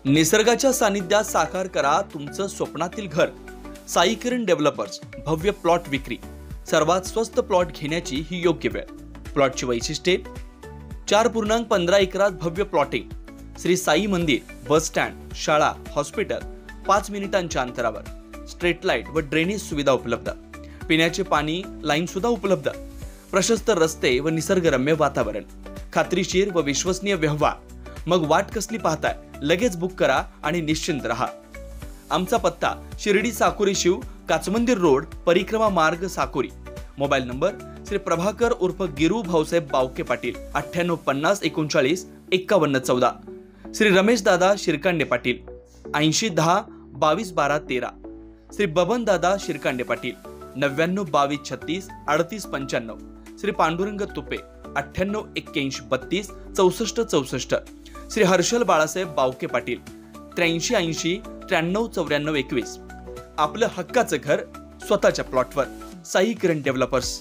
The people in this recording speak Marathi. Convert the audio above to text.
निसर्गाच्या सानिध्यात साकार करा तुमचं स्वप्नातील घर। साई किरण डेव्हलपर्स भव्य प्लॉट विक्री। सर्वात स्वस्त प्लॉट घेण्याची ही योग्य वेळ। प्लॉटची वैशिष्ट्ये 4.15 एकरात भव्य प्लॉटिंग, श्री साई मंदिर, बस स्टँड, शाळा, हॉस्पिटल 5 मिनिटांच्या अंतरावर, स्ट्रीट लाईट व ड्रेनेज सुविधा उपलब्ध, पिण्याचे पाणी लाईन सुद्धा उपलब्ध, प्रशस्त रस्ते व निसर्गरम्य वातावरण, खात्रीशीर व विश्वसनीय व्यवहार। मग वाट कसली पाहताय, लगेच बुक करा आणि निश्चिंत रहा। आमचा पत्ता शिर्डी साकोरी शिव, काचमंदिर रोड, परिक्रमा मार्ग, साकोरी। मोबाईल नंबर श्री प्रभाकर उर्फ गिरू भाऊसाहेब बावके पाटील 9850 39 51 14, श्री रमेश दादा शिरकांडे पाटील 80 10 22 12 13, श्री बबन दादा शिरकांडे पाटील 99 22 36 38 95, श्री पांडुरंग तुपे 98 81 32 64 64, श्री हर्षल बाळासाहेब बावके पाटील 83 80 93 94 21। आपलं हक्काचं घर स्वतःच्या प्लॉटवर। साई किरण डेव्हलपर्स।